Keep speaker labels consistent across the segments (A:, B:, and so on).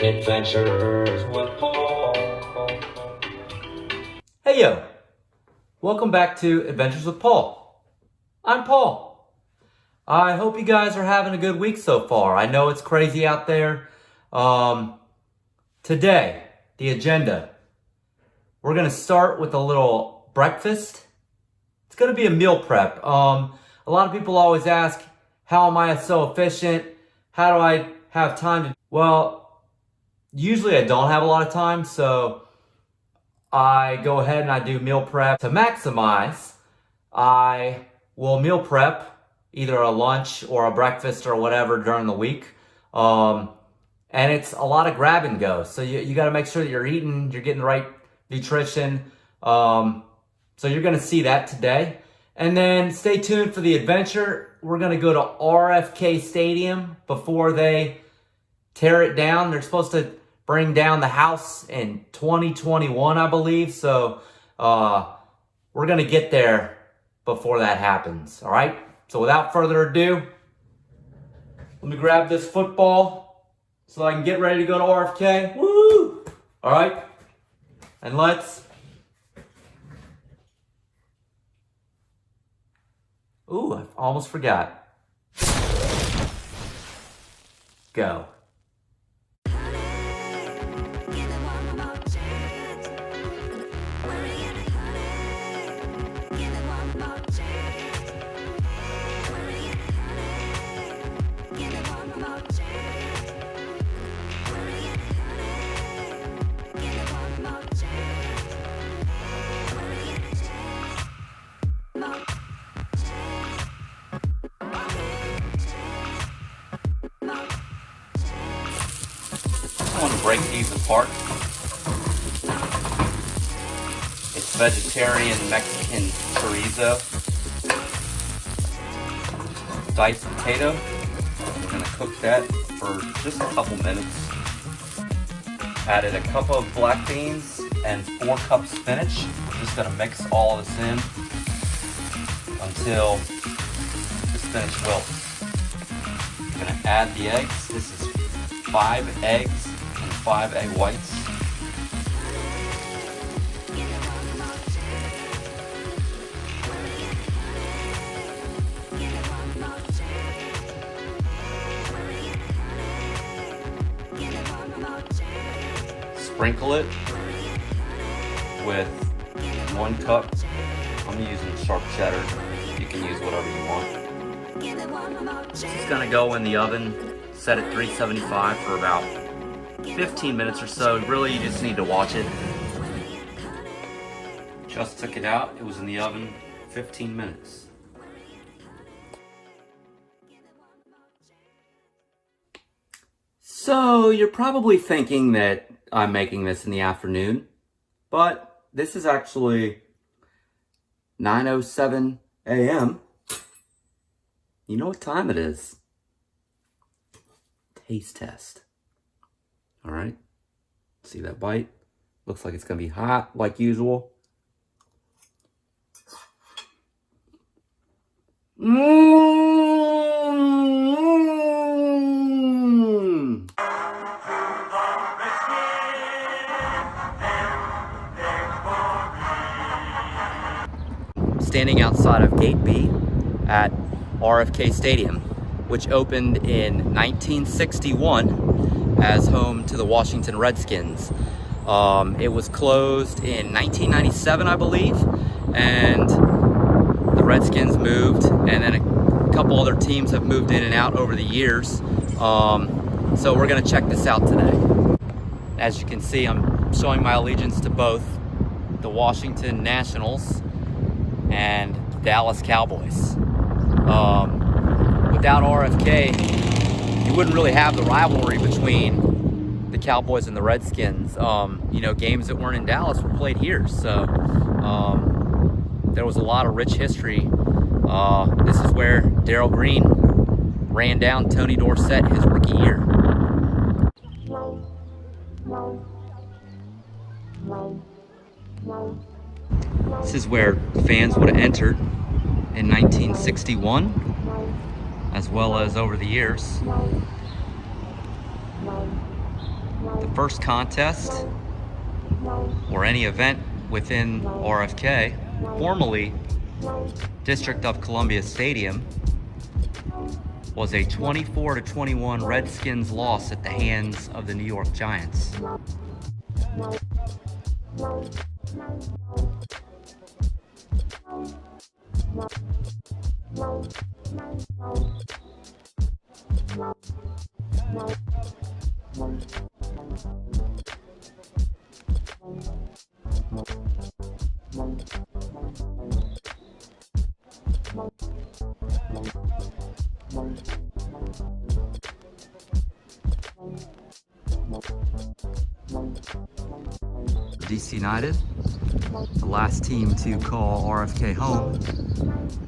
A: Adventures with Paul.
B: Hey yo, welcome back to Adventures with Paul. I'm Paul. I hope you guys are having a good week so far. I know it's crazy out there. Today, the agenda. We're gonna start with a little breakfast. It's gonna be a meal prep. A lot of people always ask, how am I so efficient? How do I have time to? Well, usually I don't have a lot of time, so I go ahead and I do meal prep. To maximize, I will meal prep either a lunch or a breakfast or whatever during the week. And it's a lot of grab and go. So you got to make sure that you're getting the right nutrition. So you're going to see that today. And then stay tuned for the adventure. We're going to go to RFK Stadium before they tear it down. They're supposed to bring down the house in 2021, I believe. So we're going to get there before that happens. All right. So without further ado, let me grab this football so I can get ready to go to RFK. Woo! All right. And let's. Ooh, I almost forgot. Go. I want to break these apart. It's vegetarian Mexican chorizo, diced potato. I'm going to cook that for just a couple minutes. Added a cup of black beans and 4 cups spinach. Just going to mix all of this in until the spinach wilts. I'm going to add the eggs. This is 5 eggs and 5 egg whites. Sprinkle it with 1 cup. I'm using sharp cheddar. You can use whatever you want. This is gonna go in the oven, set at 375 for about 15 minutes or so. Really, you just need to watch it. Just took it out. It was in the oven 15 minutes. So you're probably thinking that I'm making this in the afternoon, but this is actually 9:07 a.m. You know what time it is? Taste test. All right. See that bite? Looks like it's going to be hot like usual. Standing outside of Gate B at RFK Stadium, which opened in 1961 as home to the Washington Redskins. It was closed in 1997, I believe, and the Redskins moved, and then a couple other teams have moved in and out over the years. So we're gonna check this out today. As you can see, I'm showing my allegiance to both the Washington Nationals and Dallas Cowboys. Without RFK, you wouldn't really have the rivalry between the Cowboys and the Redskins. Games that weren't in Dallas were played here, so there was a lot of rich history. This is where Darryl Green ran down Tony Dorsett his rookie year. This is where fans would have entered in 1961, as well as over the years. The first contest or any event within RFK, formerly District of Columbia Stadium, was a 24-21 Redskins loss at the hands of the New York Giants. DC United, the last team to call RFK home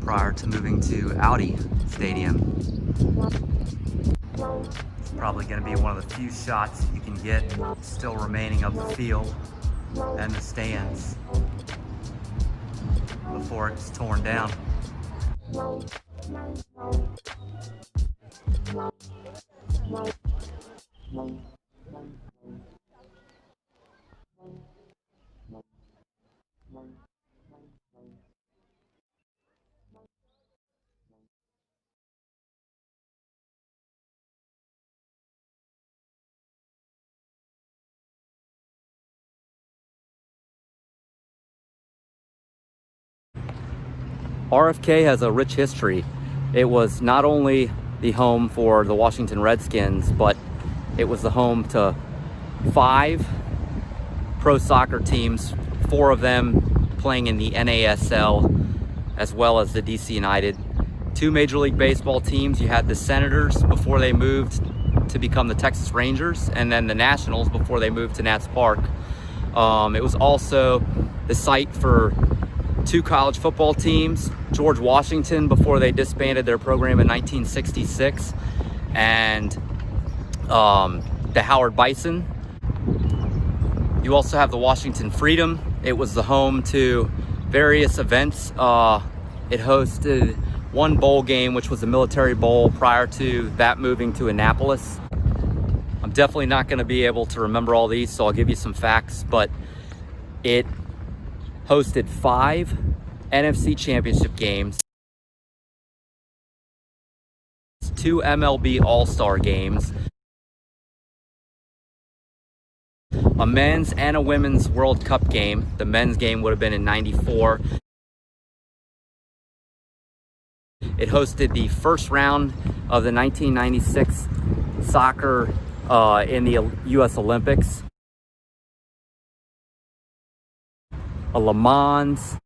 B: prior to moving to Audi Stadium. It's probably going to be one of the few shots you can get still remaining of the field and the stands before it's torn down. RFK has a rich history. It was not only the home for the Washington Redskins, but it was the home to 5 pro soccer teams, 4 of them playing in the NASL, as well as the DC United. 2 Major League Baseball teams. You had the Senators before they moved to become the Texas Rangers, and then the Nationals before they moved to Nats Park. It was also the site for 2 college football teams, George Washington before they disbanded their program in 1966, and the Howard Bison. You also have the Washington Freedom. It was the home to various events. It hosted 1 bowl game, which was the Military Bowl, prior to that moving to Annapolis. I'm definitely not going to be able to remember all these, so I'll give you some facts, but it hosted 5 NFC Championship games, 2 MLB All-Star games, a men's and a women's World Cup game. The men's game would have been in '94. It hosted the first round of the 1996 soccer in the U.S. Olympics, a Le Mans,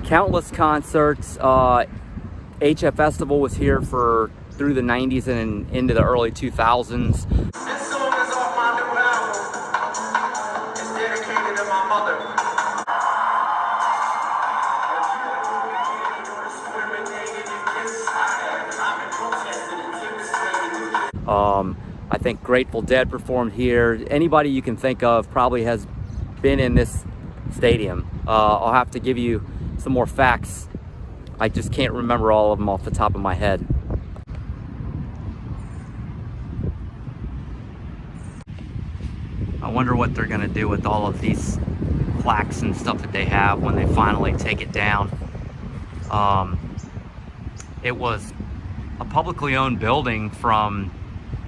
B: countless concerts. HF Festival was here through the 90s and into the early 2000s.
A: This song is off my new album. It's dedicated to my mother.
B: I think Grateful Dead performed here. Anybody you can think of probably has been in this stadium. I'll have to give you some more facts. I just can't remember all of them off the top of my head. I wonder what they're gonna do with all of these plaques and stuff that they have when they finally take it down. It was a publicly owned building from,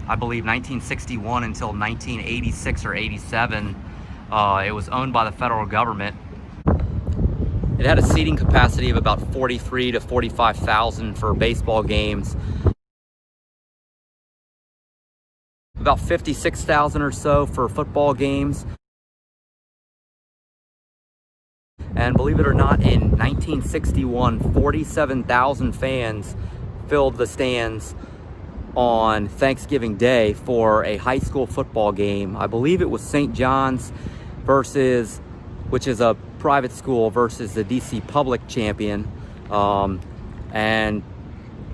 B: I believe, 1961 until 1986 or 87. It was owned by the federal government. It had a seating capacity of about 43 to 45,000 for baseball games, about 56,000 or so for football games. And believe it or not, in 1961, 47,000 fans filled the stands on Thanksgiving Day for a high school football game. I believe it was St. John's versus, which is a private school, versus the DC Public champion. And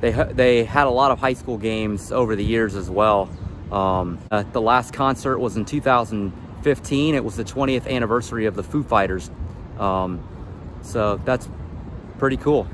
B: they had a lot of high school games over the years as well. The last concert was in 2015. It was the 20th anniversary of the Foo Fighters. So that's pretty cool.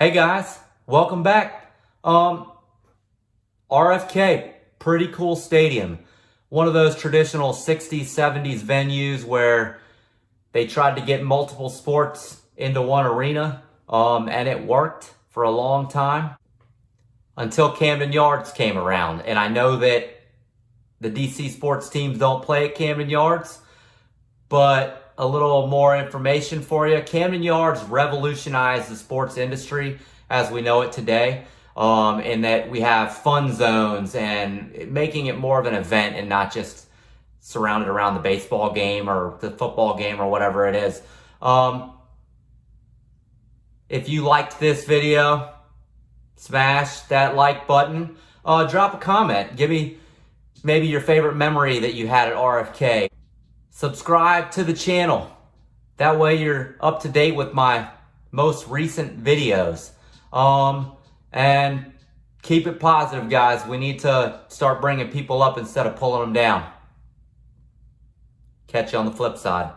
B: Hey guys, welcome back. RFK, pretty cool stadium. One of those traditional 60s, 70s venues where they tried to get multiple sports into one arena, and it worked for a long time until Camden Yards came around. And I know that the DC sports teams don't play at Camden Yards, but a little more information for you. Camden Yards revolutionized the sports industry as we know it today, in that we have fun zones and making it more of an event and not just surrounded around the baseball game or the football game or whatever it is. If you liked this video, smash that like button. Drop a comment. Give me maybe your favorite memory that you had at RFK. Subscribe to the channel. That way you're up to date with my most recent videos. And keep it positive, guys. We need to start bringing people up instead of pulling them down. Catch you on the flip side.